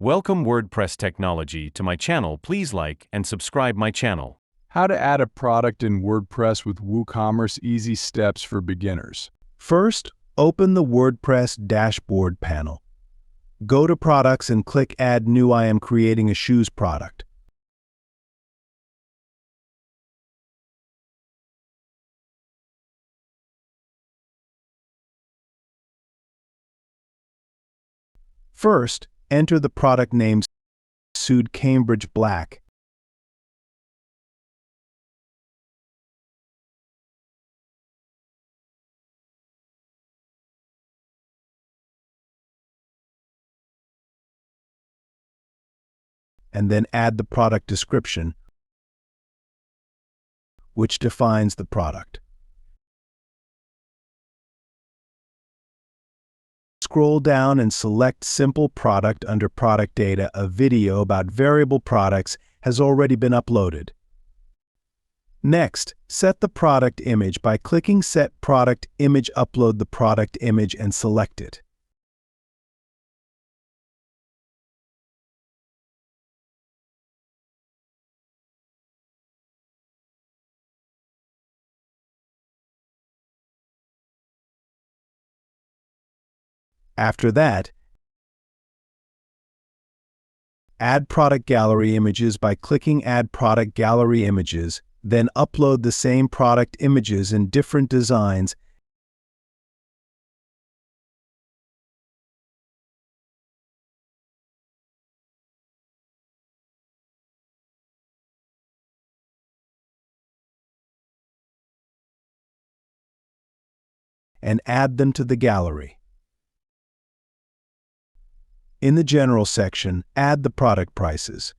Welcome WordPress technology to my channel. Please like and subscribe my channel. How to add a product in WordPress with WooCommerce, easy steps for beginners. First, open the WordPress dashboard panel. Go to Products and click Add New. I am creating a shoes product. First, enter the product name Suede Cambridge Black. And then add the product description, which defines the product. Scroll down and select Simple Product under Product Data. A video about variable products has already been uploaded. Next, set the product image by clicking Set Product Image. Upload the product image and select it. After that, add product gallery images by clicking Add Product Gallery Images, then upload the same product images in different designs and add them to the gallery. In the General section, add the product prices.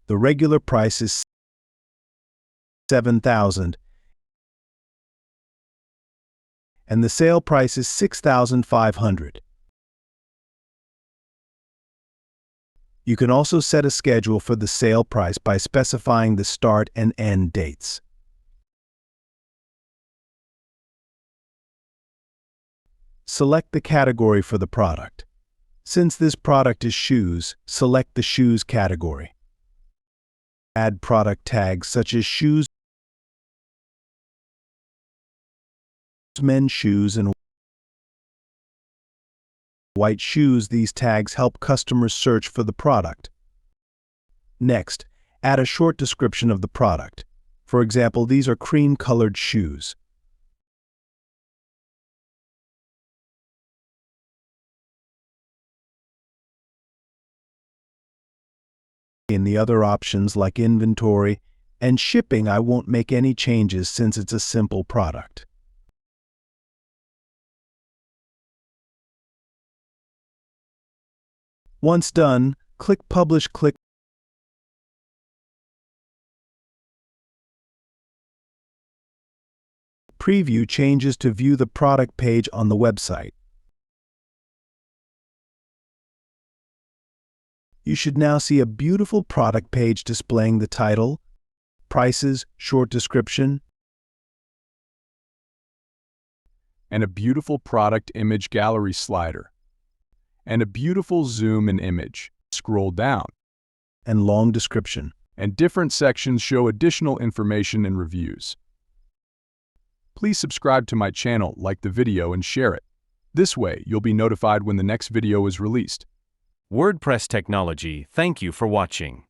The regular price is $7,000 and the sale price is $6,500. You can also set a schedule for the sale price by specifying the start and end dates. Select the category for the product. Since this product is shoes, select the shoes category. Add product tags such as shoes, men's shoes, and white shoes. These tags help customers search for the product. Next, add a short description of the product. For example, these are cream-colored shoes. In the other options like inventory and shipping, I won't make any changes since it's a simple product. Once done, click Publish. Click Preview changes to view the product page on the website. You should now see a beautiful product page displaying the title, prices, short description, And a beautiful product image gallery slider. And a beautiful zoom in image. Scroll down. and long description. And different sections show additional information and reviews. Please subscribe to my channel, like the video, and share it. This way, you'll be notified when the next video is released. WordPress technology. Thank you for watching.